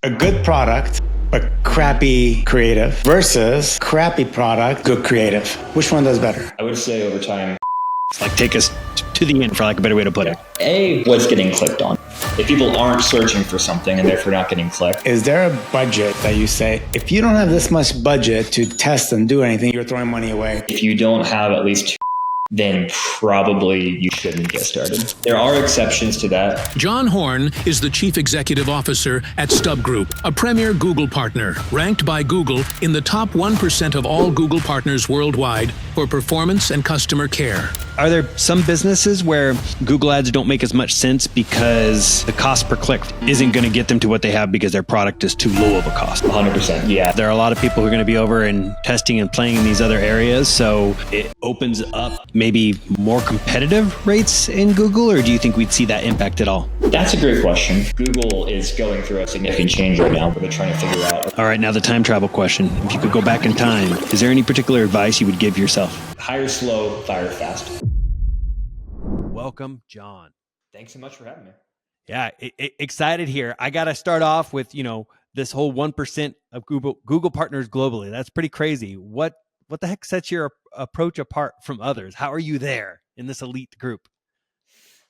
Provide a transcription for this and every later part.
a good product, but crappy creative versus crappy product, good creative? Which one does better? I would say over time. Like take us to the end, for like a better way to put it. What's getting clicked on? If people aren't searching for something and therefore not getting clicked. Is there a budget that you say, if you don't have this much budget to test and do anything, you're throwing money away? If you don't have at least then probably you shouldn't get started. There are exceptions to that. John Horn is the Chief Executive Officer at Stub Group, a premier Google partner, ranked by Google in the top 1% of all Google partners worldwide for performance and customer care. Are there some businesses where Google ads don't make as much sense because the cost per click isn't going to get them to what they have because their product is too low of a cost? 100%, yeah. There are a lot of people who are going to be over and testing and playing in these other areas, so it opens up maybe more competitive rates in Google, or do you think we'd see that impact at all? That's a great question. Google is going through a significant change right now, but they're trying to figure out. All right, now the time travel question. If you could go back in time, is there any particular advice you would give yourself? Hire slow, fire fast. Welcome, John. Thanks so much for having me. Yeah, excited here. I got to start off with, this whole 1% of Google partners globally. That's pretty crazy. What the heck sets your approach apart from others? How are you there in this elite group?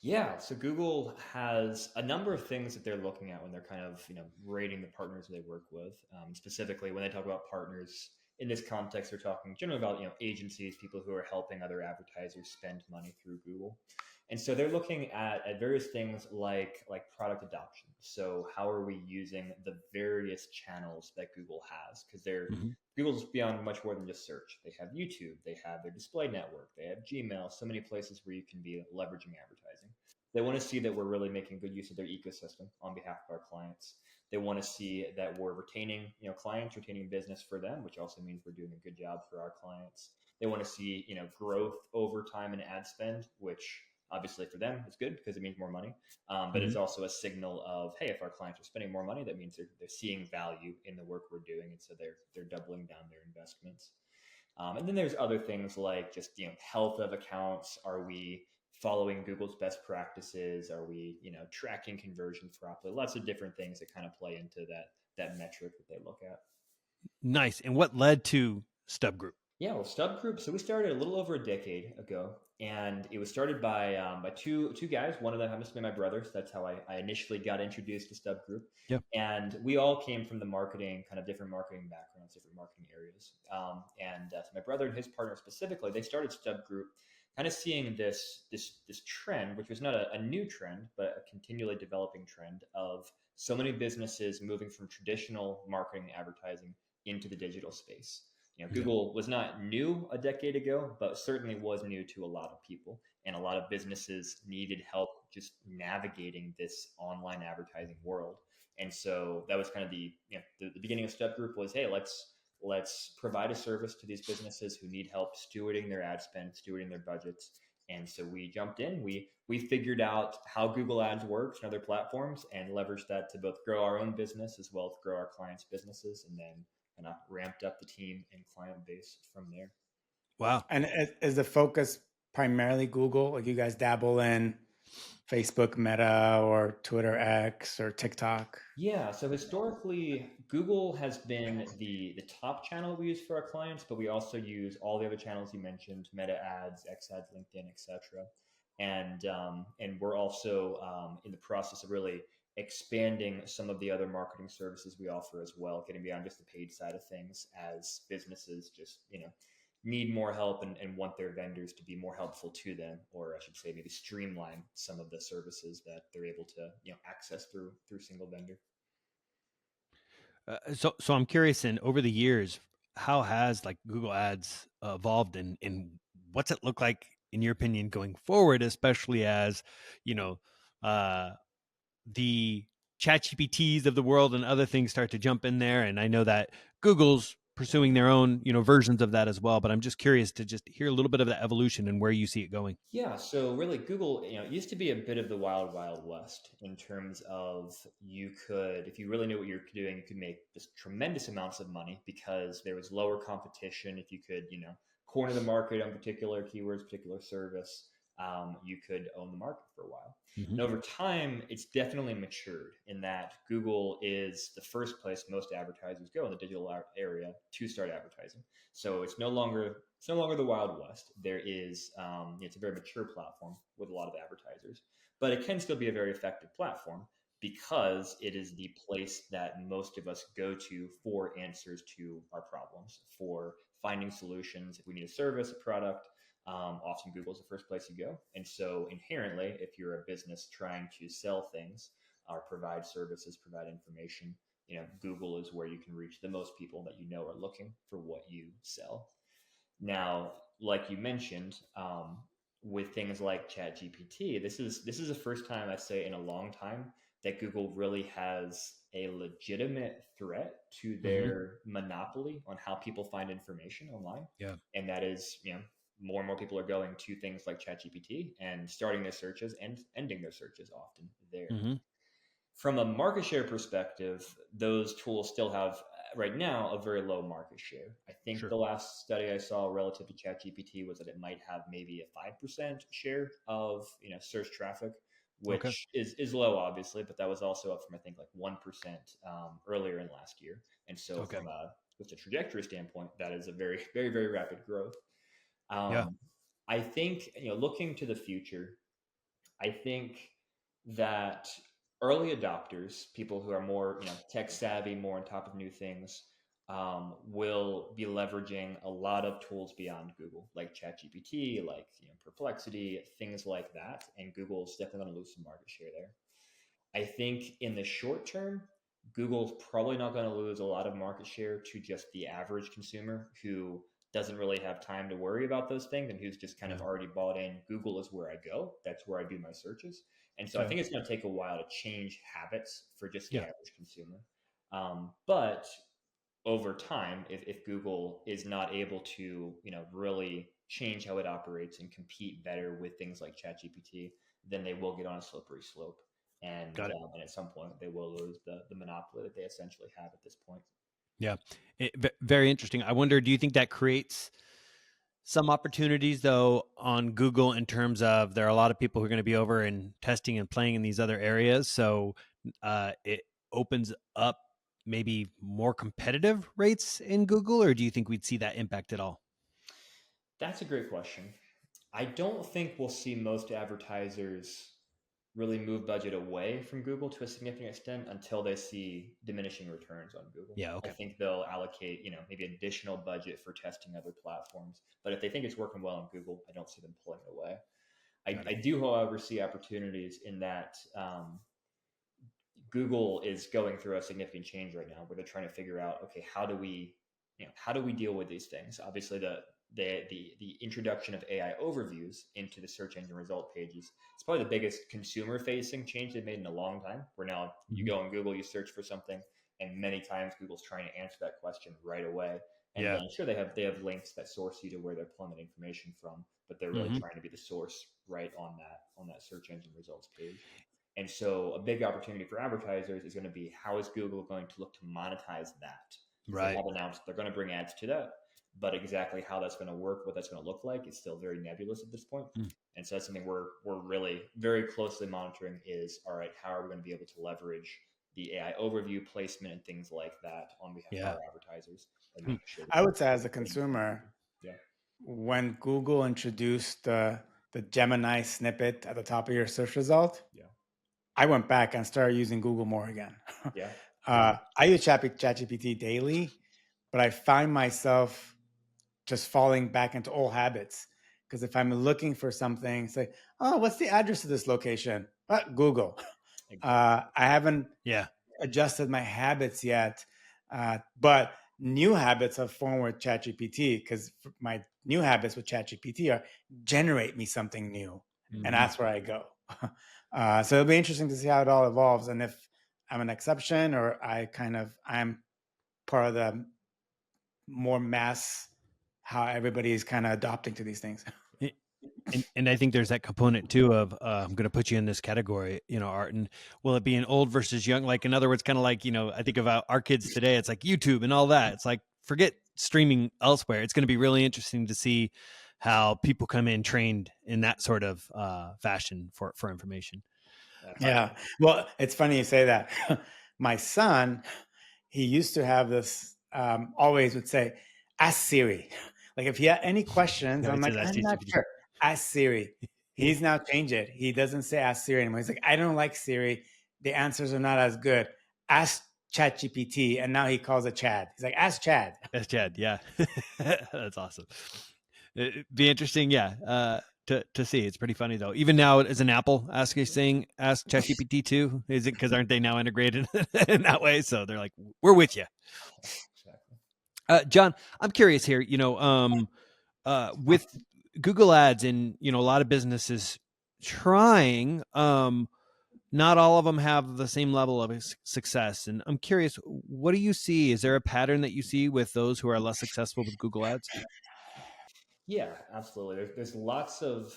Yeah, so Google has a number of things that they're looking at when they're kind of, rating the partners they work with. Specifically, when they talk about partners in this context, they're talking generally about, agencies, people who are helping other advertisers spend money through Google. And so they're looking at various things like product adoption. So how are we using the various channels that Google has? Because Google's beyond much more than just search. They have YouTube, they have their display network, they have Gmail, so many places where you can be leveraging advertising. They want to see that we're really making good use of their ecosystem on behalf of our clients. They want to see that we're retaining, clients, retaining business for them, which also means we're doing a good job for our clients. They want to see, growth over time in ad spend, which obviously for them it's good because it means more money. But it's also a signal of, hey, if our clients are spending more money, that means they're seeing value in the work we're doing. And so they're doubling down their investments. And then there's other things like just, health of accounts. Are we following Google's best practices? Are we, tracking conversion properly? Lots of different things that kind of play into that metric that they look at. Nice. And what led to Stub Group? Yeah, well, Stub Group. So we started a little over a decade ago, and it was started by two guys. One of them happens to be my brother. So that's how I initially got introduced to Stub Group. Yep. And we all came from the marketing, kind of different marketing backgrounds, different marketing areas. So my brother and his partner specifically, they started Stub Group, kind of seeing this trend, which was not a new trend, but a continually developing trend of so many businesses moving from traditional marketing and advertising into the digital space. Google was not new a decade ago, but certainly was new to a lot of people, and a lot of businesses needed help just navigating this online advertising world. And so that was kind of the beginning of Stub Group was, hey, let's provide a service to these businesses who need help stewarding their ad spend, stewarding their budgets. And so we jumped in, we figured out how Google Ads works and other platforms and leveraged that to both grow our own business as well as grow our clients' businesses, and then kind of ramped up the team and client base from there. Wow. And is the focus primarily Google? Like you guys dabble in Facebook, Meta, or Twitter X, or TikTok? Yeah. So historically, Google has been the top channel we use for our clients, but we also use all the other channels you mentioned: Meta ads, X ads, LinkedIn, etc. And we're also in the process of really expanding some of the other marketing services we offer as well, getting beyond just the paid side of things as businesses just, need more help and want their vendors to be more helpful to them, or I should say maybe streamline some of the services that they're able to, access through single vendor. So I'm curious, and over the years, how has Google Ads evolved, and what's it look like in your opinion going forward, especially as, the ChatGPTs of the world and other things start to jump in there. And I know that Google's pursuing their own, versions of that as well. But I'm just curious to just hear a little bit of the evolution and where you see it going. Yeah, so really Google, it used to be a bit of the wild, wild west in terms of you could, if you really knew what you were doing, you could make just tremendous amounts of money because there was lower competition. If you could, corner the market on particular keywords, particular service, you could own the market for a while. Mm-hmm. And over time, it's definitely matured in that Google is the first place most advertisers go in the digital area to start advertising. So it's no longer the Wild West. There is it's a very mature platform with a lot of advertisers, but it can still be a very effective platform because it is the place that most of us go to for answers to our problems, for finding solutions. If we need a service, a product, often Google is the first place you go. And so inherently, if you're a business trying to sell things or provide services, provide information, Google is where you can reach the most people that you know are looking for what you sell. Now, like you mentioned, with things like ChatGPT, this is the first time I say in a long time that Google really has a legitimate threat to their monopoly on how people find information online. Yeah. And that is, more and more people are going to things like ChatGPT and starting their searches and ending their searches often there. Mm-hmm. From a market share perspective, those tools still have right now a very low market share. I think Sure. the last study I saw relative to ChatGPT was that it might have maybe a 5% share of search traffic, which is low, obviously, but that was also up from I think like 1% earlier in last year. And so from just a trajectory standpoint, that is a very, very, very rapid growth. I think looking to the future, I think that early adopters, people who are more tech savvy, more on top of new things, will be leveraging a lot of tools beyond Google, like ChatGPT, like Perplexity, things like that. And Google's definitely going to lose some market share there. I think in the short term, Google's probably not going to lose a lot of market share to just the average consumer who doesn't really have time to worry about those things and who's just kind of already bought in. Google is where I go. That's where I do my searches. And so I think it's going to take a while to change habits for just the average consumer. But over time, if Google is not able to, really change how it operates and compete better with things like ChatGPT, then they will get on a slippery slope. And at some point, they will lose the monopoly that they essentially have at this point. Yeah. Very interesting. I wonder, do you think that creates some opportunities though on Google in terms of there are a lot of people who are going to be over and testing and playing in these other areas. So it opens up maybe more competitive rates in Google, or do you think we'd see that impact at all? That's a great question. I don't think we'll see most advertisers really move budget away from Google to a significant extent until they see diminishing returns on Google. Yeah, okay. I think they'll allocate, maybe additional budget for testing other platforms. But if they think it's working well on Google, I don't see them pulling it away. I do, however, see opportunities in that Google is going through a significant change right now where they're trying to figure out, okay, how do we deal with these things? Obviously, the introduction of AI overviews into the search engine result pages, it's probably the biggest consumer facing change they've made in a long time, where now you go on Google, you search for something, and many times Google's trying to answer that question right away. And then sure, they have links that source you to where they're pulling that information from, but they're really trying to be the source right on that search engine results page. And so a big opportunity for advertisers is going to be, how is Google going to look to monetize that? Right. They have announced they're going to bring ads to that, but exactly how that's going to work, what that's going to look like, is still very nebulous at this point. And so that's something we're really very closely monitoring is, all right, how are we going to be able to leverage the AI overview placement and things like that on behalf of our advertisers? And sure I would say as a consumer, when Google introduced the Gemini snippet at the top of your search result, I went back and started using Google more again. I use ChatGPT daily, but I find myself just falling back into old habits. Because if I'm looking for something, say, oh, what's the address of this location? Google. I haven't adjusted my habits yet, but new habits have formed with ChatGPT, because my new habits with ChatGPT are generate me something new. And that's where I go. So it'll be interesting to see how it all evolves, and if I'm an exception or I'm part of the more mass, how everybody is kind of adopting to these things. And I think there's that component too of I'm going to put you in this category, Art, and will it be an old versus young? Like, in other words, kind of like, I think about our kids today, it's like YouTube and all that. It's like, forget streaming elsewhere. It's going to be really interesting to see how people come in trained in that sort of fashion for information. Yeah. Well, it's funny you say that. My son, he used to have this, always would say, ask Siri. Like if he had any questions, No, I'm it like, says ask I'm not ChatGPT. sure. Ask Siri. He's now changed it. He doesn't say ask Siri anymore. He's like, I don't like Siri. The answers are not as good. Ask ChatGPT. And now he calls it Chad. He's like, ask Chad. That's Chad. Yeah. That's awesome. It'd be interesting. Yeah. To see. It's pretty funny though. Even now as an Apple ask ChatGPT too. Is it because aren't they now integrated in that way? So they're like, we're with you. John, I'm curious here, with Google ads and, a lot of businesses trying, not all of them have the same level of success. And I'm curious, what do you see? Is there a pattern that you see with those who are less successful with Google ads? Yeah, absolutely. There's lots of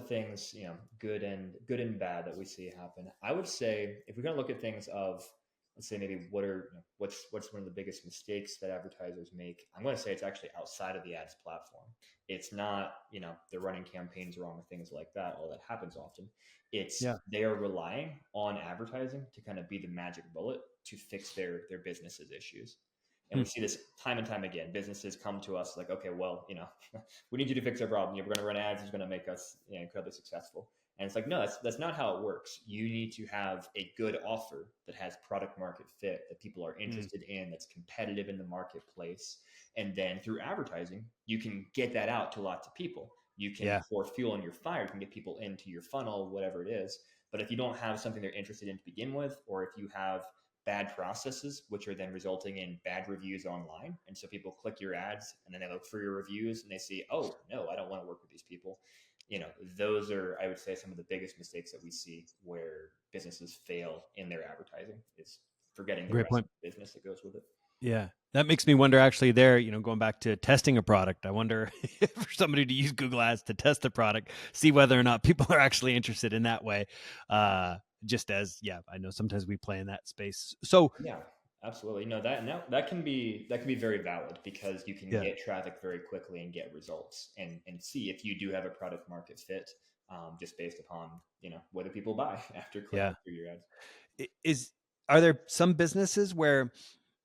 things, good and bad that we see happen. I would say if we're going to look at things of, let's say maybe what's one of the biggest mistakes that advertisers make, I'm going to say it's actually outside of the ads platform. It's not, they're running campaigns wrong or things like that. All that happens often. It's They are relying on advertising to kind of be the magic bullet to fix their business's issues. And we see this time and time again. Businesses come to us like, okay, well, we need you to fix our problem. We're going to run ads. It's going to make us incredibly successful. And it's like, no, that's not how it works. You need to have a good offer that has product market fit, that people are interested in, that's competitive in the marketplace. And then through advertising, you can get that out to lots of people. You can pour fuel on your fire. You can get people into your funnel, whatever it is. But if you don't have something they're interested in to begin with, or if you have bad processes, which are then resulting in bad reviews online. And so people click your ads and then they look for your reviews and they see, oh, no, I don't want to work with these people. Those are, I would say, some of the biggest mistakes that we see where businesses fail in their advertising is forgetting the rest of the business that goes with it. Yeah. That makes me wonder actually there, going back to testing a product, I wonder if for somebody to use Google ads to test the product, see whether or not people are actually interested in that way. Just as, I know sometimes we play in that space. So yeah, absolutely. That can be very valid because you can get traffic very quickly and get results and see if you do have a product market fit, just based upon, whether people buy after clicking through your ads. Are there some businesses where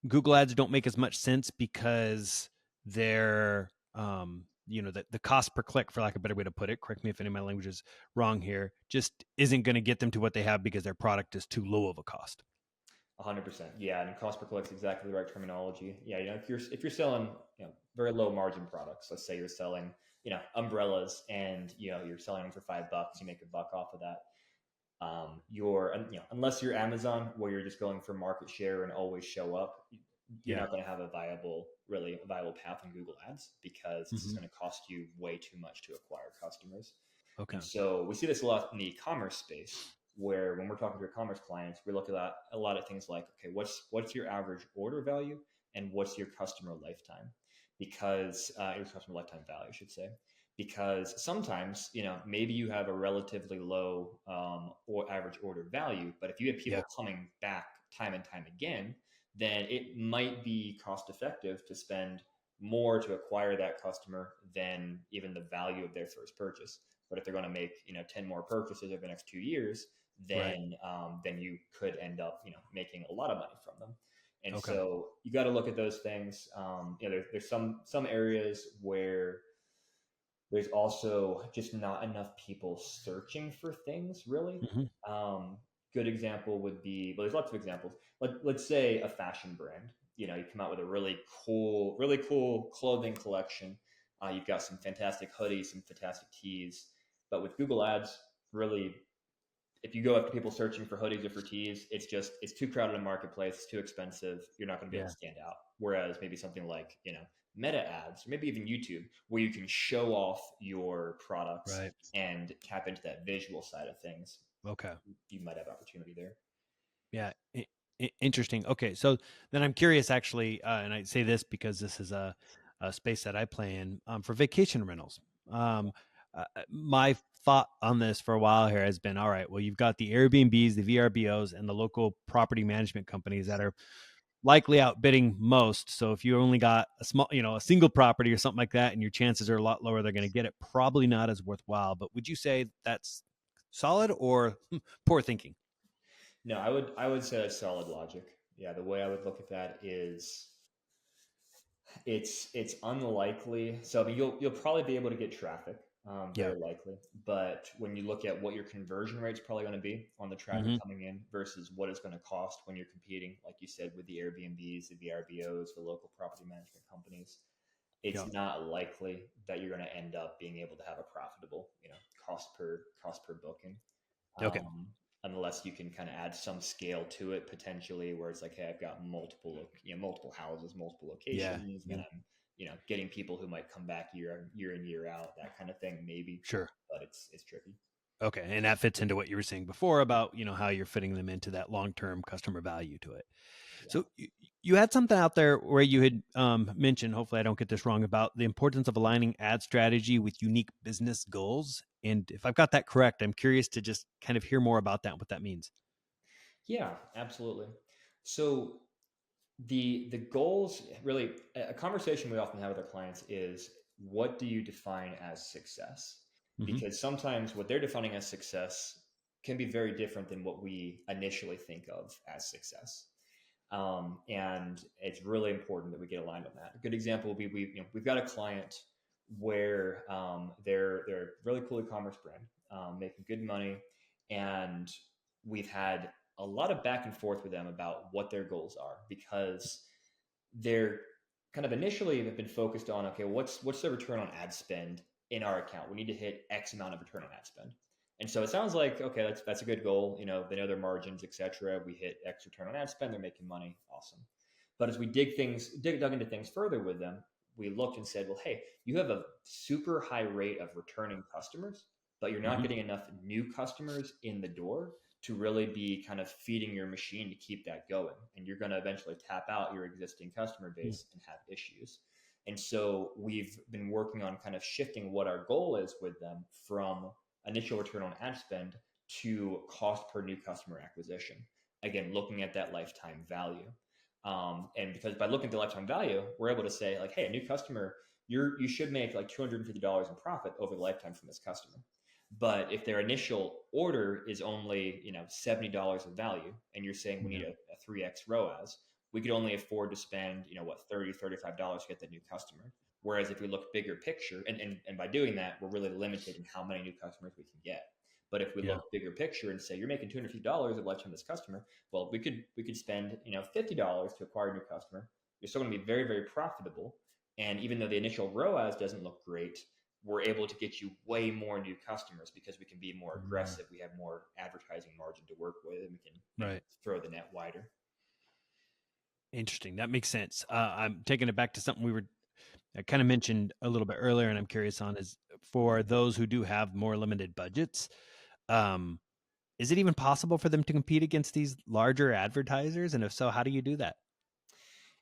Google ads don't make as much sense because they're, the cost per click, for lack of a better way to put it, correct me if any of my language is wrong here, just isn't going to get them to what they have because their product is too low of a cost? 100%. Yeah. And cost per click is exactly the right terminology. Yeah. If you're selling, very low margin products, let's say you're selling, umbrellas and, you're selling them for $5, you make $1 off of that. Unless you're Amazon where you're just going for market share and always show up, you're not going to have a viable path on Google ads because this is going to cost you way too much to acquire customers. Okay. And so we see this a lot in the e-commerce space where when we're talking to our commerce clients, we look at a lot of things like, okay, what's your average order value and what's your customer lifetime? Because your customer lifetime value, I should say. Because sometimes, maybe you have a relatively low or average order value, but if you have people coming back time and time again, then it might be cost effective to spend more to acquire that customer than even the value of their first purchase. But if they're going to make 10 more purchases over the next 2 years, then you could end up making a lot of money from them. And so you got to look at those things. There's some areas where there's also just not enough people searching for things, really. Good example would be, well, there's lots of examples. Let's say a fashion brand. You come out with a really cool clothing collection. You've got some fantastic hoodies, some fantastic tees. But with Google Ads, really, if you go after people searching for hoodies or for tees, it's too crowded in the marketplace. It's too expensive. You're not going to be able to stand out. Whereas maybe something like, Meta ads, or maybe even YouTube, where you can show off your products and tap into that visual side of things. Okay. You might have opportunity there. Yeah. Interesting. Okay. So then I'm curious actually, and I say this because this is a space that I play in for vacation rentals. My thought on this for a while here has been, all right, well, you've got the Airbnbs, the VRBOs, and the local property management companies that are likely outbidding most. So if you only got a small, a single property or something like that, and your chances are a lot lower, they're going to get it, probably not as worthwhile. But would you say that's solid or poor thinking? No, I would say that's solid logic. Yeah, the way I would look at that is it's unlikely. So I mean, you'll probably be able to get traffic, Yeah. very likely. But when you look at what your conversion rate's probably going to be on the traffic coming in versus what it's going to cost when you're competing, like you said, with the Airbnbs, the VRBOs, the local property management companies, it's not likely that you're going to end up being able to have a profitable, cost per booking. Okay. Unless you can kind of add some scale to it potentially, where it's like, hey, I've got multiple houses, multiple locations, and I'm, getting people who might come back year in, year out, that kind of thing, maybe. Sure. But it's tricky. Okay. And that fits into what you were saying before about, how you're fitting them into that long-term customer value to it. Yeah. So you had something out there where you had mentioned, hopefully I don't get this wrong, about the importance of aligning ad strategy with unique business goals. And if I've got that correct, I'm curious to just kind of hear more about that, what that means. Yeah, absolutely. So the goals, really, a conversation we often have with our clients is, what do you define as success? Because sometimes what they're defining as success can be very different than what we initially think of as success. And it's really important that we get aligned on that. A good example would be we've got a client where they're a really cool e-commerce brand, making good money, and we've had a lot of back and forth with them about what their goals are, because they're kind of initially have been focused on, okay, what's the return on ad spend in our account? We need to hit X amount of return on ad spend. And so it sounds like, okay, that's a good goal. They know their margins, etc. We hit X return on ad spend, they're making money, awesome. But as we dug into things further with them, we looked and said, well, hey, you have a super high rate of returning customers, but you're not getting enough new customers in the door to really be kind of feeding your machine to keep that going. And you're going to eventually tap out your existing customer base and have issues. And so we've been working on kind of shifting what our goal is with them from initial return on ad spend to cost per new customer acquisition. Again, looking at that lifetime value. And because by looking at the lifetime value, we're able to say, like, hey, a new customer, you should make like $250 in profit over the lifetime from this customer. But if their initial order is only, $70 of value, and you're saying we need a 3x ROAS, we could only afford to spend, $30, $35 to get that new customer. Whereas if we look bigger picture, and by doing that, we're really limited in how many new customers we can get. But if we look bigger picture and say you're making $250 of lifetime this customer, well, we could spend $50 to acquire a new customer. You're still going to be very, very profitable. And even though the initial ROAS doesn't look great, we're able to get you way more new customers because we can be more aggressive. We have more advertising margin to work with, and we can throw the net wider. Interesting. That makes sense. I'm taking it back to something I kind of mentioned a little bit earlier, and I'm curious on, is for those who do have more limited budgets, is it even possible for them to compete against these larger advertisers? And if so, how do you do that?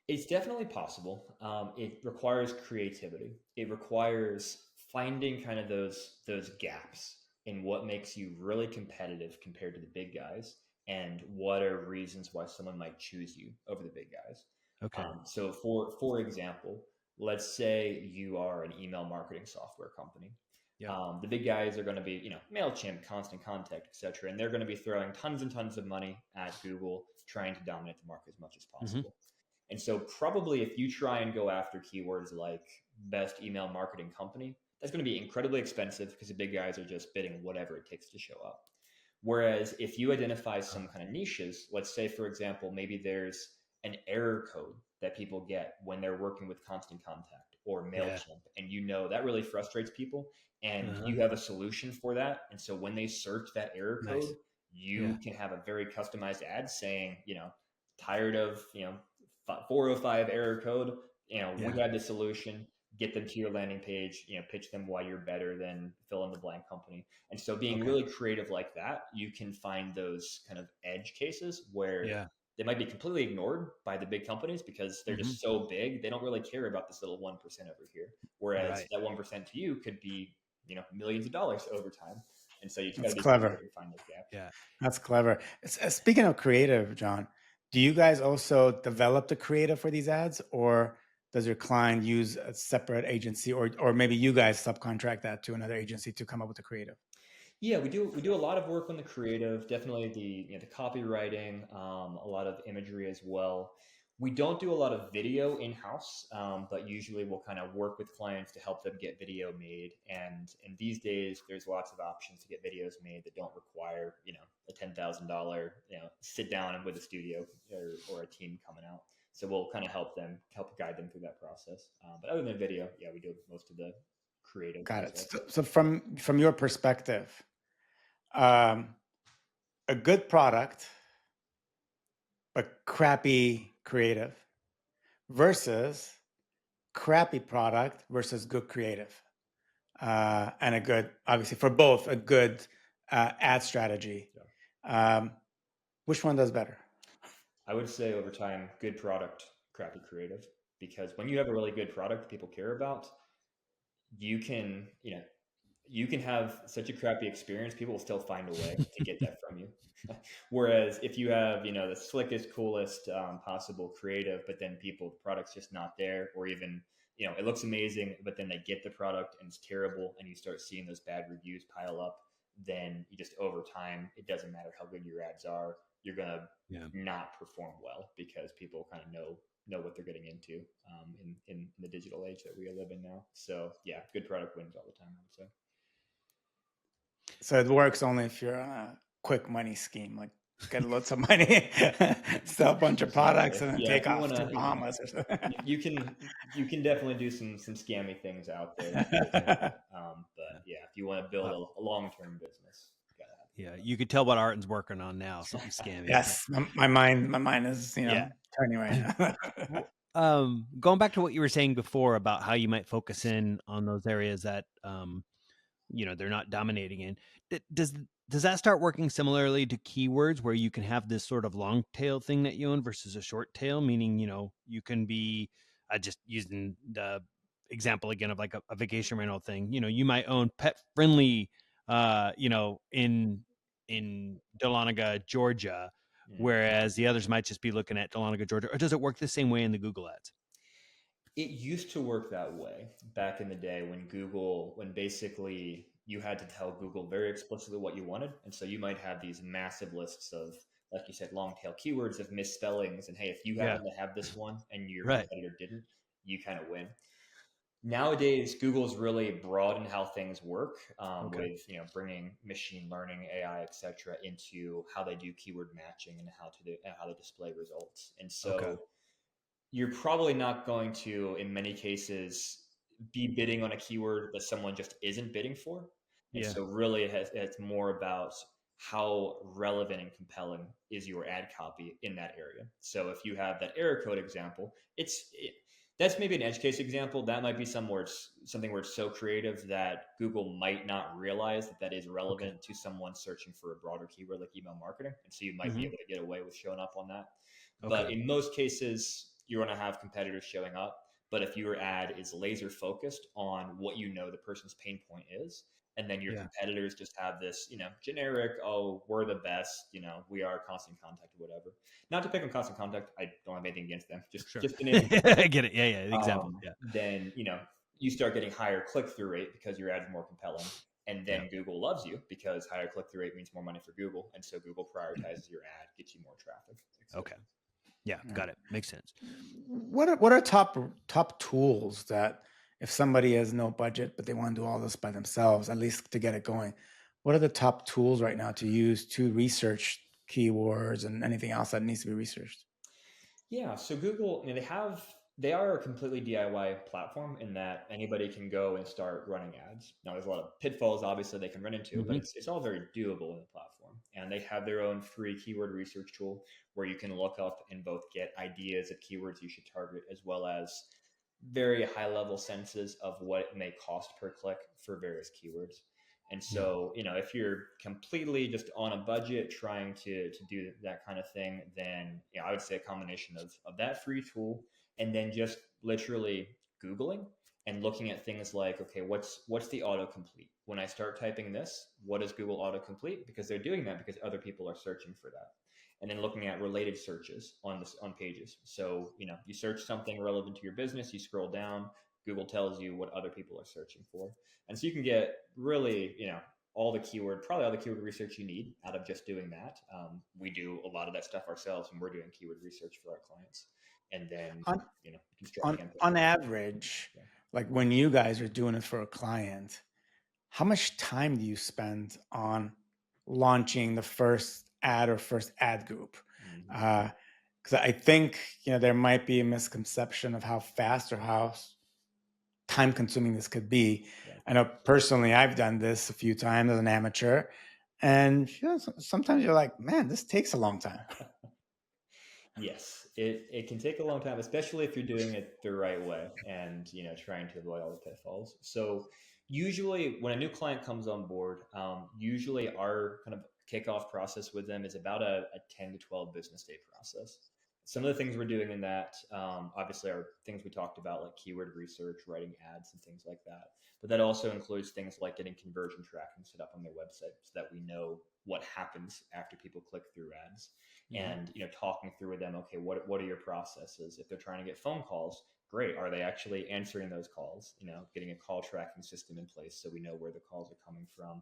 It's definitely possible. It requires creativity. It requires finding kind of those gaps in what makes you really competitive compared to the big guys, and what are reasons why someone might choose you over the big guys. Okay. So for example, let's say you are an email marketing software company. The big guys are going to be, MailChimp, Constant Contact, etc. And they're going to be throwing tons and tons of money at Google, trying to dominate the market as much as possible. And so probably if you try and go after keywords like best email marketing company, that's going to be incredibly expensive because the big guys are just bidding whatever it takes to show up. Whereas if you identify some kind of niches, let's say, for example, maybe there's an error code that people get when they're working with Constant Contact or MailChimp, and that really frustrates people, and you have a solution for that. And so when they search that error code, you can have a very customized ad saying, tired of, 405 error code, we have the solution. Get them to your landing page, pitch them why you're better than fill in the blank company. And so being really creative like that, you can find those kind of edge cases where they might be completely ignored by the big companies because they're just so big. They don't really care about this little 1% over here. Whereas that 1% to you could be, millions of dollars over time. And so you got to be clever to find those gaps. Yeah, that's clever. Speaking of creative, John, Do you guys also develop the creative for these ads, or does your client use a separate agency, or maybe you guys subcontract that to another agency to come up with the creative? Yeah, we do a lot of work on the creative, definitely the copywriting, a lot of imagery as well. We don't do a lot of video in-house, but usually we'll kind of work with clients to help them get video made. And these days, there's lots of options to get videos made that don't require, a $10,000, sit down and with a studio or a team coming out. So we'll kind of help guide them through that process. But other than video, yeah, we do most of the creative. Got it. So from your perspective, a good product but crappy creative versus crappy product versus good creative, and a good, obviously for both, a good ad strategy. Which one does better? I would say over time, good product, crappy creative. Because when you have a really good product people care about, you can have such a crappy experience, people will still find a way to get that from you. Whereas if you have, the slickest, coolest possible creative, but then the product's just not there, or even, it looks amazing, but then they get the product and it's terrible, and you start seeing those bad reviews pile up, then you just, over time, it doesn't matter how good your ads are, you're going to not perform well, because people kind of know what they're getting into in the digital age that we live in now. So yeah, good product wins all the time, I would say. So it works only if you're on a quick money scheme, like get lots of money, sell a bunch of products, and then take off to Bahamas or something. You can definitely do some scammy things out there. But yeah, if you want to build a long-term business, yeah, you could tell what Arten's working on now. Something scammy. Yes, my mind is turning right now. Going back to what you were saying before about how you might focus in on those areas that they're not dominating in. Does that start working similarly to keywords, where you can have this sort of long tail thing that you own versus a short tail? Meaning, you can be just using the example again of like a vacation rental thing. You might own pet friendly, in Dahlonega, Georgia, whereas the others might just be looking at Dahlonega, Georgia. Or does it work the same way in the Google ads? It used to work that way back in the day when basically you had to tell Google very explicitly what you wanted. And so you might have these massive lists of, like you said, long tail keywords of misspellings. And hey, if you happen to have this one and your competitor didn't, you kind of win. Nowadays, Google's really broadened how things work, with bringing machine learning, AI, etc., into how they do keyword matching and how they display results. And so you're probably not going to, in many cases, be bidding on a keyword that someone just isn't bidding for. And so really it's more about how relevant and compelling is your ad copy in that area. So if you have that error code example, that's maybe an edge case example. That might be something where it's so creative that Google might not realize that is relevant to someone searching for a broader keyword like email marketing. And so you might be able to get away with showing up on that. But in most cases, you're going to have competitors showing up. But if your ad is laser focused on what the person's pain point is, and then your competitors just have this, generic, oh, we're the best, we are Constant Contact or whatever. Not to pick on Constant Contact, I don't have anything against them. Just an example. I get it. Yeah, example. Then, you start getting higher click-through rate because your ad is more compelling. And then Google loves you because higher click-through rate means more money for Google. And so Google prioritizes your ad, gets you more traffic. Okay. Yeah, got it. Makes sense. What are top tools that, if somebody has no budget but they want to do all this by themselves, at least to get it going, what are the top tools right now to use to research keywords and anything else that needs to be researched? Yeah, so Google, they are a completely DIY platform in that anybody can go and start running ads. Now, there's a lot of pitfalls, obviously, they can run into, but it's all very doable in the platform. And they have their own free keyword research tool where you can look up and both get ideas of keywords you should target, as well as very high-level senses of what it may cost per click for various keywords. And so, if you're completely just on a budget trying to do that kind of thing, then I would say a combination of that free tool, and then just literally Googling and looking at things like, okay, what's the autocomplete? When I start typing this, what is Google autocomplete? Because they're doing that because other people are searching for that. and then looking at related searches on pages. So, you search something relevant to your business, you scroll down, Google tells you what other people are searching for. And so you can get really, probably all the keyword research you need out of just doing that. We do a lot of that stuff ourselves when we're doing keyword research for our clients. And then, on average, like when you guys are doing it for a client, how much time do you spend on launching the first ad or first ad group? Because I think there might be a misconception of how fast or how time consuming this could be. I know personally I've done this a few times as an amateur, and sometimes you're like, man, this takes a long time. Yes, it can take a long time, especially if you're doing it the right way and trying to avoid all the pitfalls. So usually when a new client comes on board, usually our kind of kickoff process with them is about a 10 to 12 business day process. Some of the things we're doing in that, obviously, are things we talked about, like keyword research, writing ads, and things like that. But that also includes things like getting conversion tracking set up on their website so that we know what happens after people click through ads. And talking through with them, okay, what are your processes? If they're trying to get phone calls, great. Are they actually answering those calls? Getting a call tracking system in place so we know where the calls are coming from.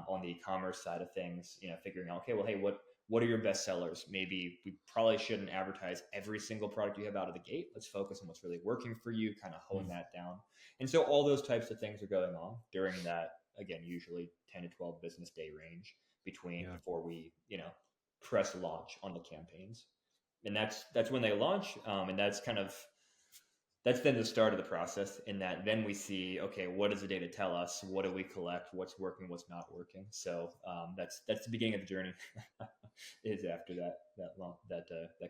On the e-commerce side of things, figuring out, okay, well, hey, what are your best sellers? Maybe we probably shouldn't advertise every single product you have out of the gate. Let's focus on what's really working for you, kind of hone that down. And so all those types of things are going on during that, again, usually 10 to 12 business day range before we, press launch on the campaigns. And that's when they launch. And that's then the start of the process, in that then we see, okay, what does the data tell us? What do we collect? What's working? What's not working? So that's the beginning of the journey. Is after that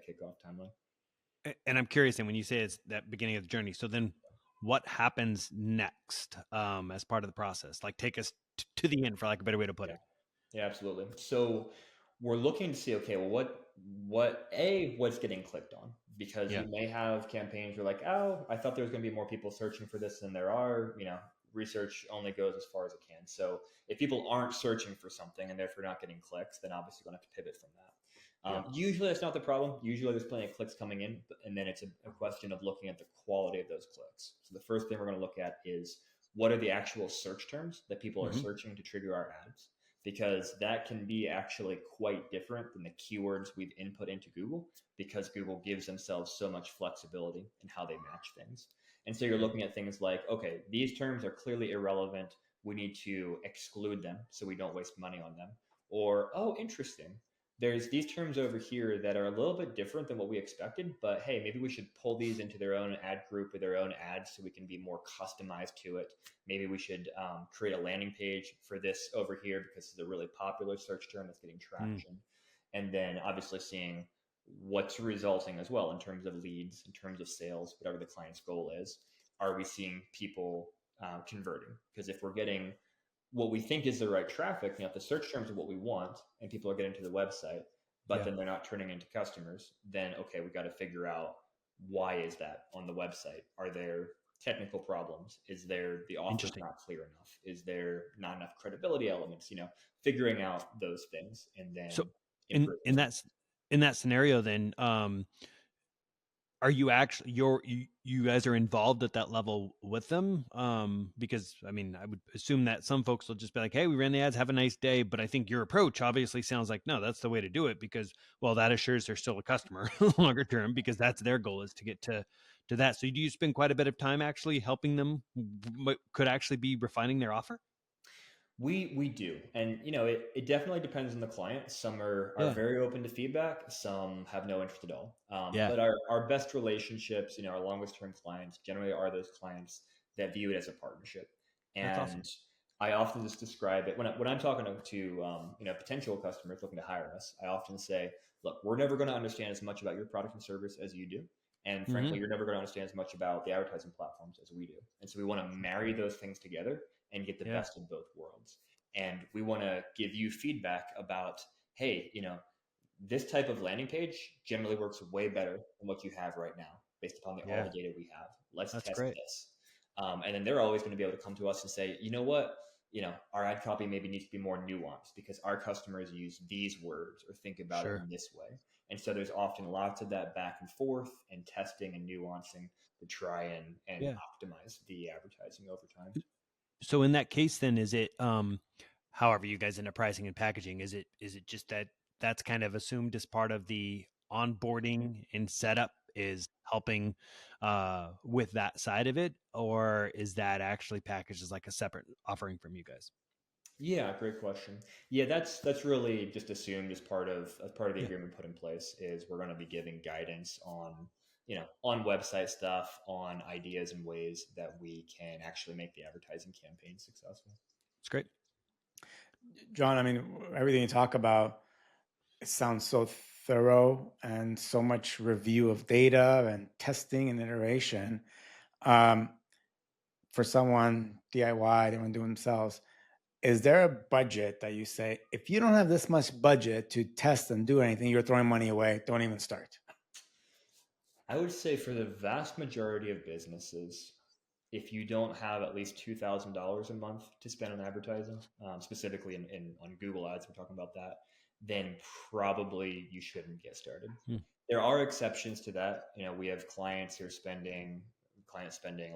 kickoff timeline. And I'm curious, and when you say it's that beginning of the journey, so then what happens next as part of the process? Like, take us to the end, for like a better way to put it. Yeah, absolutely. So we're looking to see, okay, well, what's getting clicked on? Because you may have campaigns where like, oh, I thought there was going to be more people searching for this than there are. Research only goes as far as it can. So if people aren't searching for something and therefore not getting clicks, then obviously we're going to have to pivot from that. Usually that's not the problem. Usually there's plenty of clicks coming in, and then it's a question of looking at the quality of those clicks. So the first thing we're going to look at is, what are the actual search terms that people are searching to trigger our ads? Because that can be actually quite different than the keywords we've input into Google, because Google gives themselves so much flexibility in how they match things. And so you're looking at things like, okay, these terms are clearly irrelevant. We need to exclude them so we don't waste money on them. Or, oh, interesting, there's these terms over here that are a little bit different than what we expected, but hey, maybe we should pull these into their own ad group or their own ads so we can be more customized to it. Maybe we should create a landing page for this over here because it's a really popular search term that's getting traction. And then obviously seeing what's resulting as well in terms of leads, in terms of sales, whatever the client's goal is. Are we seeing people converting? Because if we're getting what we think is the right traffic, if the search terms are what we want and people are getting to the website, but then they're not turning into customers, then okay, we got to figure out, why is that on the website? Are there technical problems? Is there the offer not clear enough? Is there not enough credibility elements? Figuring out those things, and then so in that scenario, then are you actually you guys are involved at that level with them? Because I mean, I would assume that some folks will just be like, hey, we ran the ads, have a nice day. But I think your approach obviously sounds like, no, that's the way to do it, because, well, that assures they're still a customer longer term, because that's their goal, is to get to that. So do you spend quite a bit of time actually helping them, what could actually be refining their offer? We do. And, it definitely depends on the client. Some are very open to feedback. Some have no interest at all. But our best relationships, our longest term clients generally are those clients that view it as a partnership. And awesome. I often just describe it when I'm talking to potential customers looking to hire us. I often say, look, we're never going to understand as much about your product and service as you do. And frankly, you're never going to understand as much about the advertising platforms as we do. And so we want to marry those things together and get the best of both worlds. And we want to give you feedback about, hey, this type of landing page generally works way better than what you have right now, based upon all the data we have. Let's test this. And then they're always going to be able to come to us and say, you know what, our ad copy maybe needs to be more nuanced because our customers use these words or think about it in this way. And so there's often lots of that back and forth and testing and nuancing to try and optimize the advertising over time. So in that case, then is it, however you guys end up pricing and packaging, is it just that that's kind of assumed as part of the onboarding and setup is helping with that side of it, or is that actually packaged as like a separate offering from you guys? Yeah, great question. Yeah, that's really just assumed as part of the agreement put in place is we're going to be giving guidance on on website stuff, on ideas and ways that we can actually make the advertising campaign successful. It's great. John, I mean, everything you talk about, it sounds so thorough and so much review of data and testing and iteration. For someone DIY, they want to do themselves, is there a budget that you say, if you don't have this much budget to test and do anything, you're throwing money away, don't even start? I would say for the vast majority of businesses, if you don't have at least $2,000 a month to spend on advertising, specifically on Google Ads, we're talking about that, then probably you shouldn't get started. There are exceptions to that. We have clients who are spending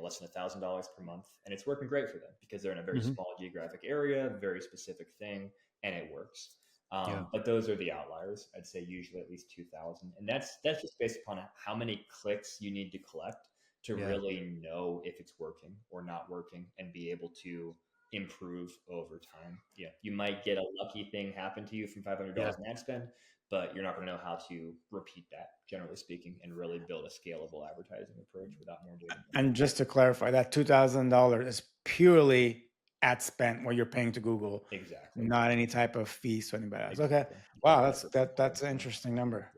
less than $1,000 per month, and it's working great for them because they're in a very small geographic area, very specific thing, and it works. But those are the outliers. I'd say usually at least 2,000, and that's just based upon how many clicks you need to collect to really know if it's working or not working and be able to improve over time. Yeah, you might get a lucky thing happen to you from $500 in ad spend, but you're not going to know how to repeat that, generally speaking, and really build a scalable advertising approach without more data. And just to clarify, that $2,000 is purely ad spend what you're paying to Google. Exactly. Not any type of fees to anybody else. Exactly. Okay. Wow, that's an interesting number.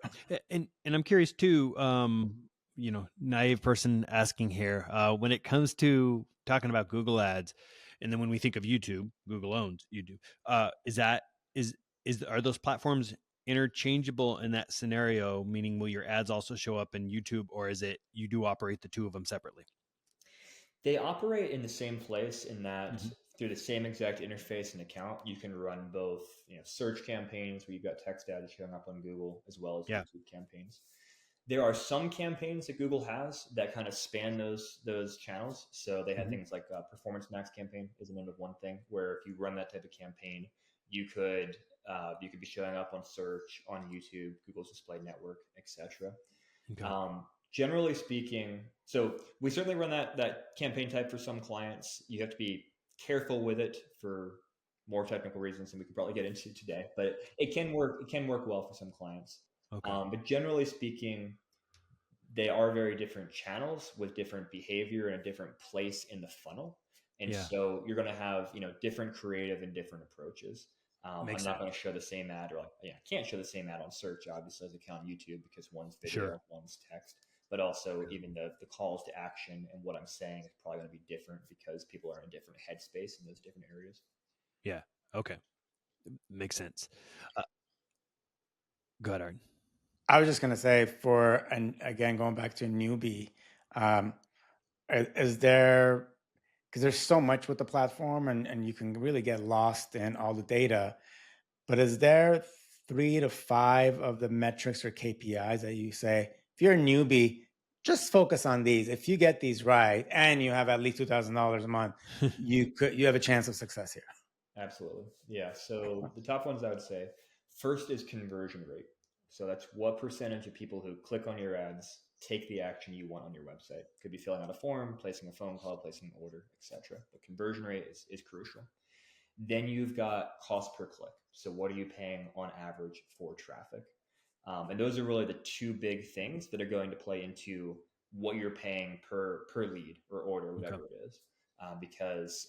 And I'm curious too, naive person asking here, when it comes to talking about Google Ads, and then when we think of YouTube, Google owns YouTube. Are those platforms interchangeable in that scenario? Meaning, will your ads also show up in YouTube, or is it you do operate the two of them separately? They operate in the same place in that through the same exact interface and account, you can run both search campaigns where you've got text ads showing up on Google as well as YouTube campaigns. There are some campaigns that Google has that kind of span those channels. So they have things like Performance Max campaign is the name of one thing, where if you run that type of campaign, you could be showing up on search, on YouTube, Google's display network, etc. Okay. Generally speaking, so we certainly run that campaign type for some clients. You have to be careful with it for more technical reasons than we could probably get into today, but it can work. It can work well for some clients. Okay. But generally speaking, they are very different channels with different behavior and a different place in the funnel. And so you're going to have, different creative and different approaches. I'm not going to show the same ad, or I can't show the same ad on search, obviously, as I can on YouTube, because one's video, one's text. But also even the calls to action and what I'm saying is probably going to be different because people are in a different headspace in those different areas. Yeah. Okay. Makes sense. Go ahead, Arden. I was just going to say and again, going back to a newbie, is there, because there's so much with the platform and you can really get lost in all the data, but is there 3 to 5 of the metrics or KPIs that you say, if you're a newbie, just focus on these. If you get these right and you have at least $2,000 a month, you have a chance of success here? Absolutely. Yeah. So the top ones I would say, first is conversion rate. So that's what percentage of people who click on your ads take the action you want on your website. Could be filling out a form, placing a phone call, placing an order, etc. But conversion rate is crucial. Then you've got cost per click. So what are you paying on average for traffic? And those are really the two big things that are going to play into what you're paying per lead or order, whatever it is. Because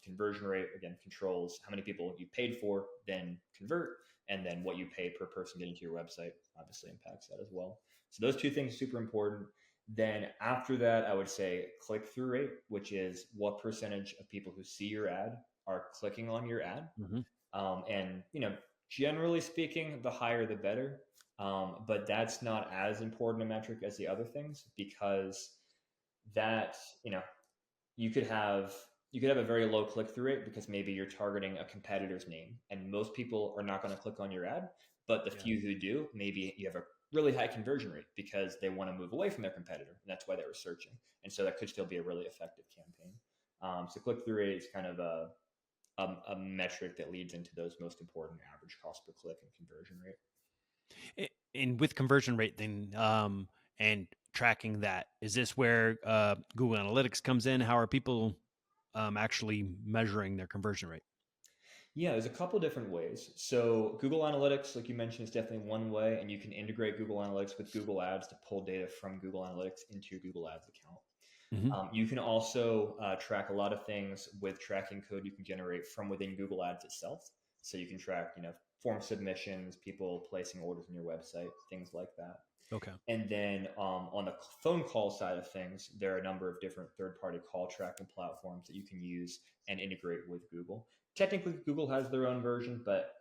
conversion rate, again, controls how many people you paid for, then convert, and then what you pay per person getting to your website obviously impacts that as well. So those two things are super important. Then after that, I would say click-through rate, which is what percentage of people who see your ad are clicking on your ad. And, generally speaking, the higher the better. But that's not as important a metric as the other things, because that, you could have, you could have a very low click-through rate because maybe you're targeting a competitor's name, and most people are not going to click on your ad. But the few who do, maybe you have a really high conversion rate because they want to move away from their competitor, and that's why they were searching. And so that could still be a really effective campaign. So click-through rate is kind of a metric that leads into those most important average cost per click and conversion rate. And with conversion rate, then and tracking that, is this where Google Analytics comes in? How are people actually measuring their conversion rate? Yeah, there's a couple different ways. So Google Analytics, like you mentioned, is definitely one way, and you can integrate Google Analytics with Google Ads to pull data from Google Analytics into your Google Ads account. You can also track a lot of things with tracking code you can generate from within Google Ads itself. So you can track, form submissions, people placing orders on your website, things like that. Okay. And then on the phone call side of things, there are a number of different third-party call tracking platforms that you can use and integrate with Google. Technically, Google has their own version, but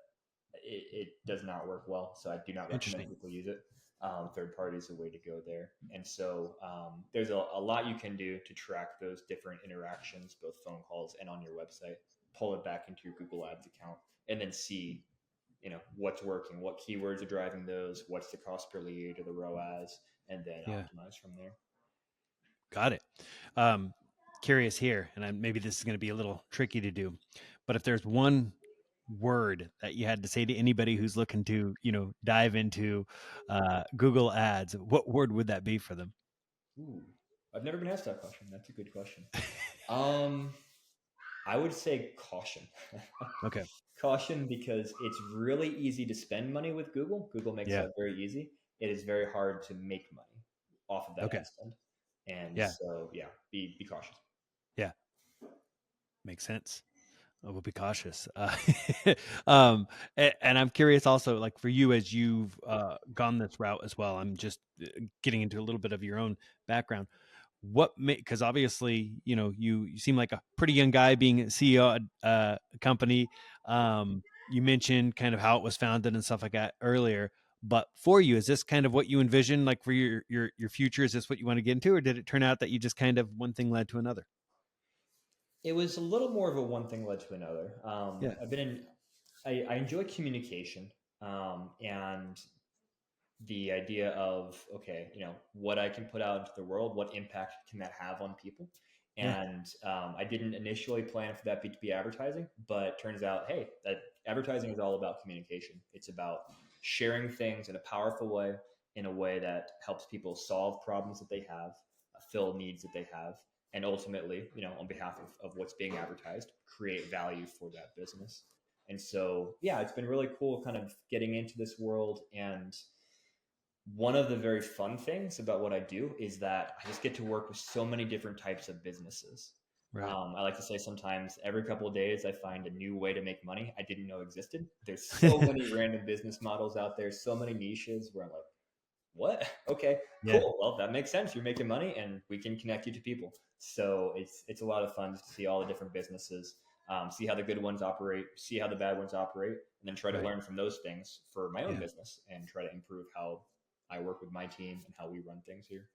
it does not work well. So I do not recommend people use it. Third party is a way to go there. And so there's a lot you can do to track those different interactions, both phone calls and on your website, pull it back into your Google Ads account, and then see what's working, what keywords are driving those, what's the cost per lead or the ROAS, and then optimize from there. Got it. Curious here, and maybe this is going to be a little tricky to do, but if there's one word that you had to say to anybody who's looking to, dive into Google Ads, what word would that be for them? Ooh, I've never been asked that question. That's a good question. I would say caution. Okay. Caution, because it's really easy to spend money with Google. Google makes that very easy. It is very hard to make money off of that ad spend. And so, be cautious. Yeah. Makes sense. We'll be cautious. And I'm curious also, like for you, as you've gone this route as well, I'm just getting into a little bit of your own background. Because obviously, you seem like a pretty young guy being a CEO at a company. You mentioned kind of how it was founded and stuff like that earlier. But for you, is this kind of what you envision, like for your future? Is this what you want to get into, or did it turn out that you just kind of one thing led to another? It was a little more of a one thing led to another. I enjoy communication, and the idea of, okay, what I can put out into the world, what impact can that have on people? And I didn't initially plan for that to be advertising, but it turns out, hey, that advertising is all about communication. It's about sharing things in a powerful way, in a way that helps people solve problems that they have, fill needs that they have, and ultimately, on behalf of what's being advertised, create value for that business. And so, it's been really cool kind of getting into this world. And one of the very fun things about what I do is that I just get to work with so many different types of businesses. Right. I like to say sometimes every couple of days I find a new way to make money I didn't know existed. There's so many random business models out there, so many niches where I'm like, what? Okay, cool. Well, that makes sense. You're making money and we can connect you to people. So it's a lot of fun to see all the different businesses, see how the good ones operate, see how the bad ones operate, and then try to learn from those things for my own business and try to improve how I work with my team and how we run things here.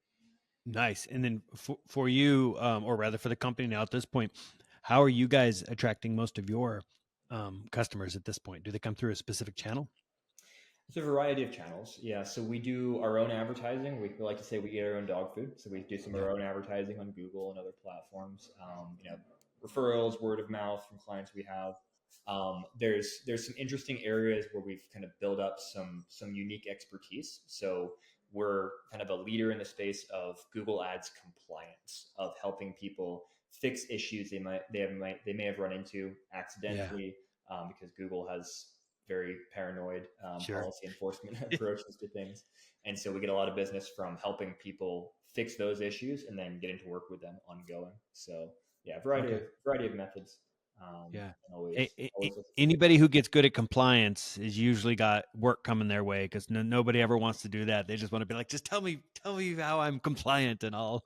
Nice. And then for you, or rather for the company now at this point, how are you guys attracting most of your customers at this point? Do they come through a specific channel? It's a variety of channels. Yeah. So we do our own advertising. We like to say we eat our own dog food. So we do some of our own advertising on Google and other platforms. Referrals, word of mouth from clients we have. There's some interesting areas where we've kind of built up some unique expertise. So we're kind of a leader in the space of Google Ads compliance, of helping people fix issues they may have run into accidentally, because Google has very paranoid policy enforcement approaches to things. And so we get a lot of business from helping people fix those issues and then getting to work with them ongoing. So variety of methods. Always anybody who gets good at compliance is usually got work coming their way, because nobody ever wants to do that. They just want to be like, just tell me how I'm compliant, and I'll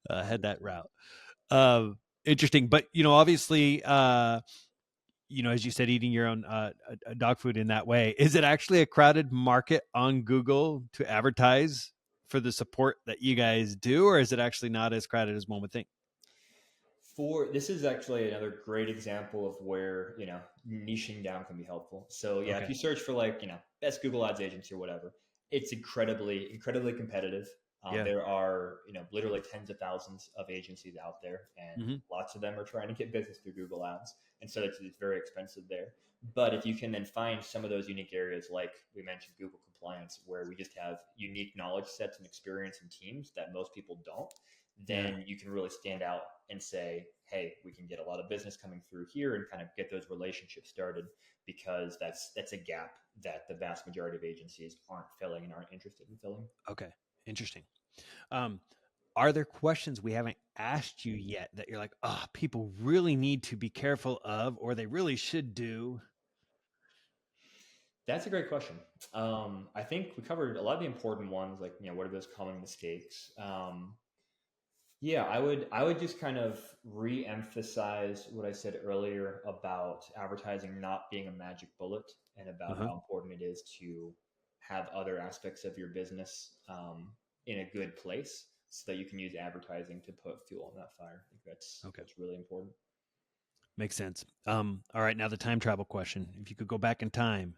head that route. Interesting. But obviously, as you said, eating your own dog food in that way, is it actually a crowded market on Google to advertise for the support that you guys do, or is it actually not as crowded as one would think? This is actually another great example of where, niching down can be helpful. So yeah, Okay. if you search for best Google Ads agency or whatever, it's incredibly competitive. Yeah. There are, literally tens of thousands of agencies out there, and lots of them are trying to get business through Google Ads. And so it's very expensive there. But if you can then find some of those unique areas, like we mentioned, Google compliance, where we just have unique knowledge sets and experience and teams that most people don't, then you can really stand out and say, hey, we can get a lot of business coming through here and kind of get those relationships started, because that's a gap that the vast majority of agencies aren't filling and aren't interested in filling. Okay. Interesting. Are there questions we haven't asked you yet that you're like, oh, people really need to be careful of, or they really should do? That's a great question. I think we covered a lot of the important ones, like, what are those common mistakes? Yeah, I would just kind of re-emphasize what I said earlier about advertising not being a magic bullet, and about how important it is to have other aspects of your business in a good place, so that you can use advertising to put fuel on that fire. I think that's really important. Makes sense. All right, now the time travel question. If you could go back in time,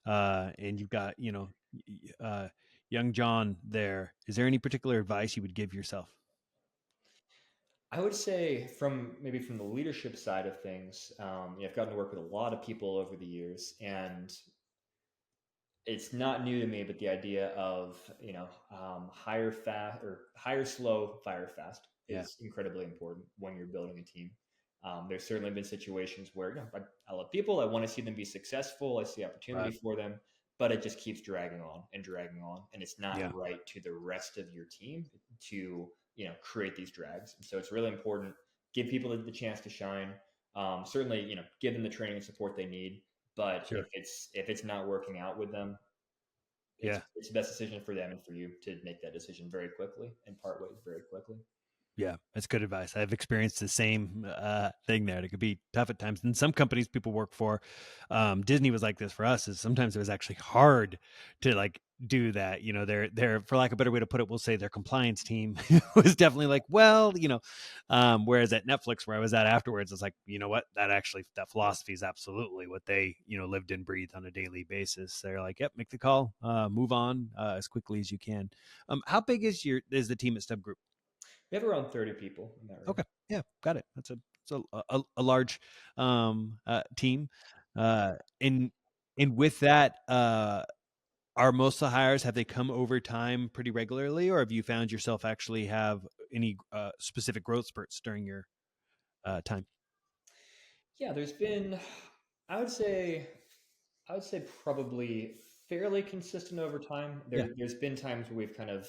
and you've got, young John there, is there any particular advice you would give yourself? I would say from the leadership side of things, I've gotten to work with a lot of people over the years, and it's not new to me, but the idea of, hire fast or hire slow, fire fast is incredibly important when you're building a team. There's certainly been situations where, I love people, I want to see them be successful, I see opportunity for them, but it just keeps dragging on and dragging on, and it's not right to the rest of your team to create these drags. And so it's really important, give people the chance to shine. Certainly, give them the training and support they need. But if it's not working out with them, it's the best decision for them and for you to make that decision very quickly and part ways very quickly. Yeah, that's good advice. I've experienced the same thing there. It could be tough at times. And some companies people work for, Disney was like this for us, is sometimes it was actually hard to do that. They're, for lack of a better way to put it, we'll say their compliance team was definitely like, well, whereas at Netflix, where I was at afterwards, it's like, you know what, that philosophy is absolutely what they, lived and breathed on a daily basis. They're like, yep, make the call, move on as quickly as you can. How big is the team at Stub Group? We have around 30 people in that range. Okay. Yeah, got it. That's a large team. And with that, are most of the hires, have they come over time pretty regularly, or have you found yourself actually have any specific growth spurts during your time? Yeah, there's been, I would say probably fairly consistent over time. There's been times where we've kind of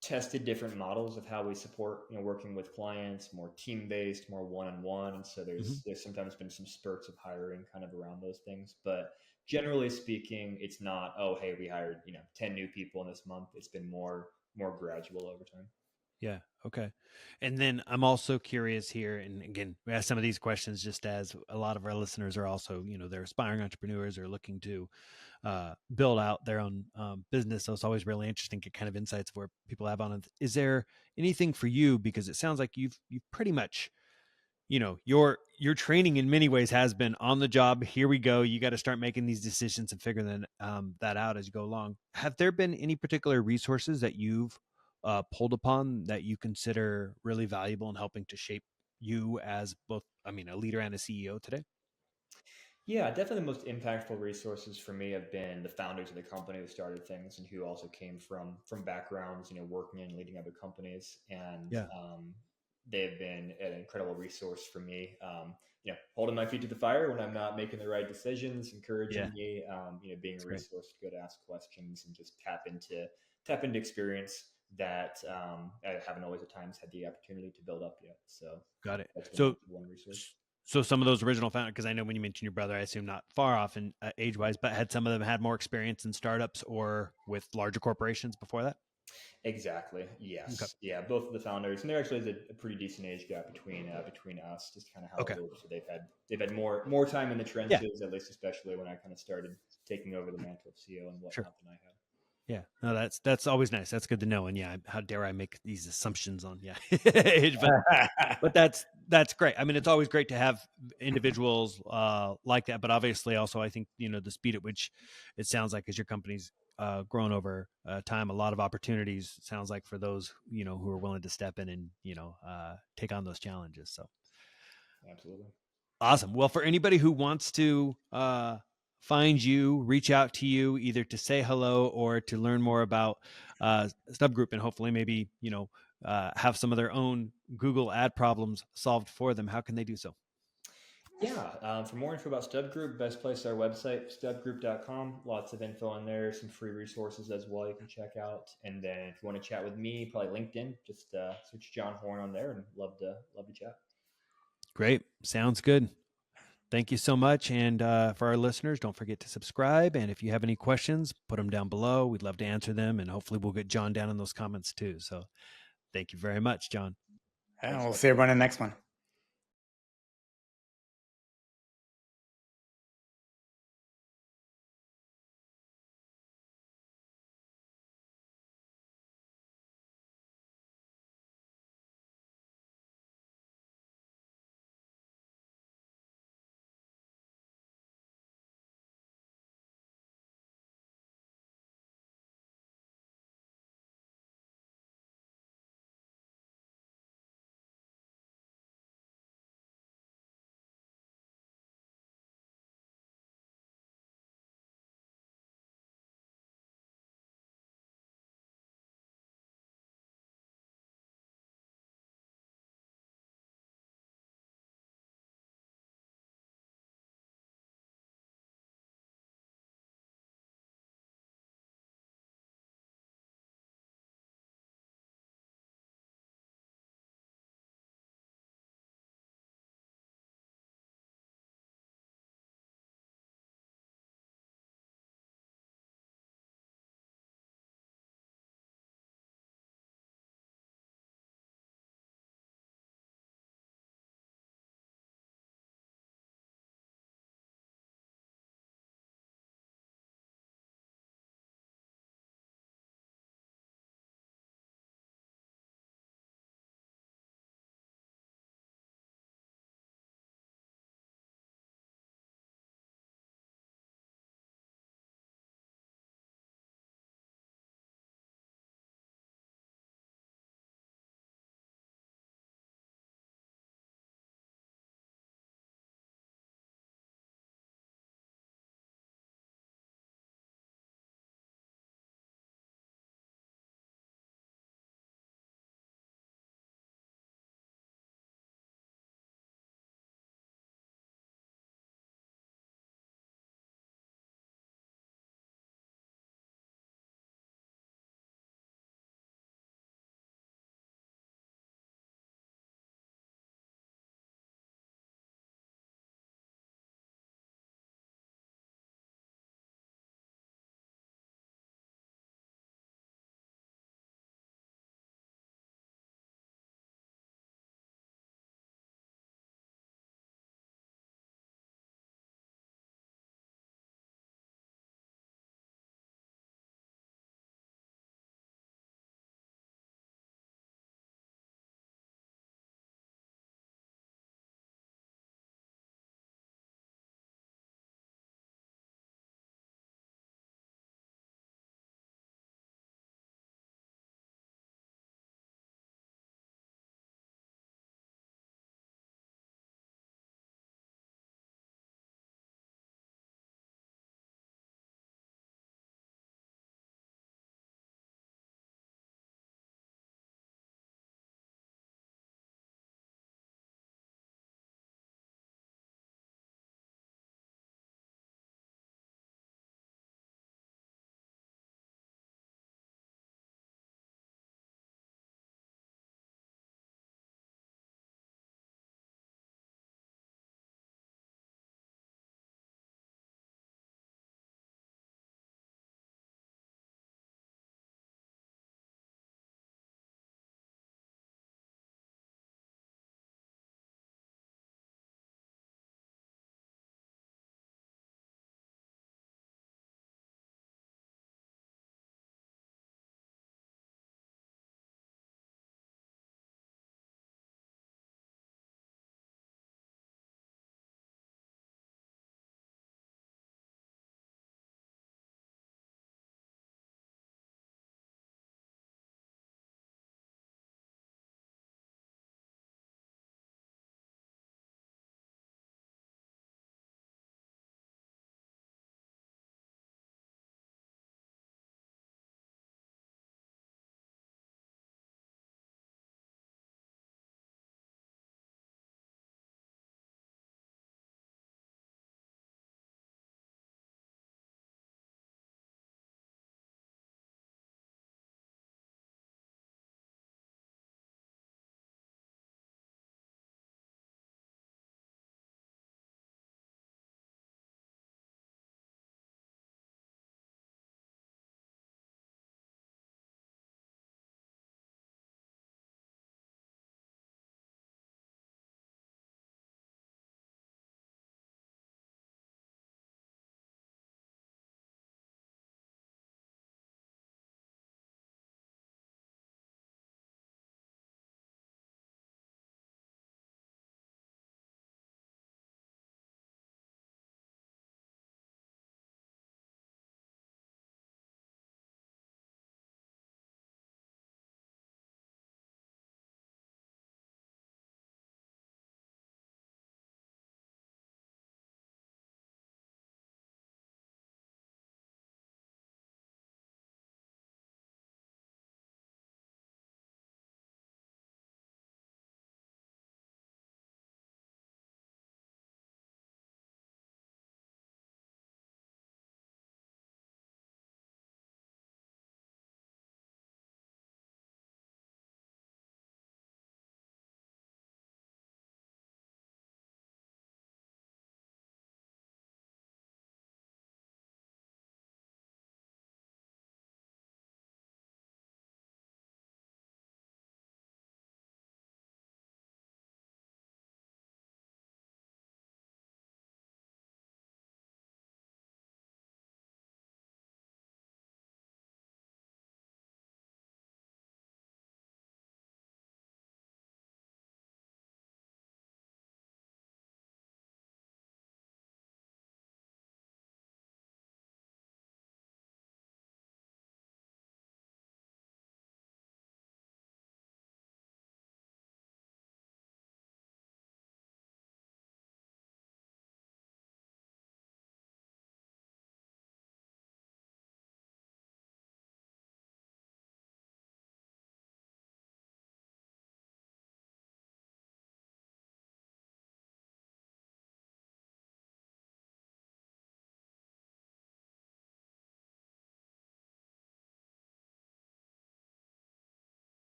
tested different models of how we support, working with clients, more team-based, more one-on-one. And so there's sometimes been some spurts of hiring kind of around those things. But generally speaking, it's not, oh, hey, we hired, 10 new people in this month. It's been more gradual over time. Yeah. Okay. And then I'm also curious here, and again, we ask some of these questions just as a lot of our listeners are also, they're aspiring entrepreneurs or looking to build out their own business. So it's always really interesting to get kind of insights of where people have on it. Is there anything for you? Because it sounds like you've pretty much, your training in many ways has been on the job. Here we go. You got to start making these decisions and figuring that out as you go along. Have there been any particular resources that you've pulled upon that you consider really valuable in helping to shape you as both, a leader and a CEO today? Yeah, definitely the most impactful resources for me have been the founders of the company who started things and who also came from backgrounds, working and leading other companies. And they've been an incredible resource for me, holding my feet to the fire when I'm not making the right decisions, encouraging me, being That's a great. resource to go to ask questions and just tap into experience that I haven't always at times had the opportunity to build up yet. So Got it. that's been So one resource. some of those original founders, because I know when you mentioned your brother, I assume not far off in age-wise, but had some of them had more experience in startups or with larger corporations before that? Exactly. Yes. Okay. Yeah. Both of the founders, and there actually is a pretty decent age gap between us. Just kind of how it works. So they've had more time in the trenches, at least, especially when I kind of started taking over the mantle of CEO and whatnot than I had. Yeah, no, that's always nice. That's good to know. And yeah, how dare I make these assumptions on? Yeah, but that's great. I mean, it's always great to have individuals like that. But obviously, also, I think the speed at which it sounds like as your company's grown over time, a lot of opportunities. It sounds like for those who are willing to step in and take on those challenges. So absolutely awesome. Well, for anybody who wants to find you, reach out to you, either to say hello or to learn more about Stub Group, and hopefully maybe have some of their own Google ad problems solved for them, how can they do so? Yeah, for more info about Stub Group, best place is our website, stubgroup.com. Lots of info on there, some free resources as well you can check out. And then if you want to chat with me, probably LinkedIn, just search John Horn on there, and love to chat. Great, sounds good. Thank you so much. And for our listeners, don't forget to subscribe. And if you have any questions, put them down below. We'd love to answer them. And hopefully we'll get John down in those comments too. So thank you very much, John. And we'll see everyone in the next one.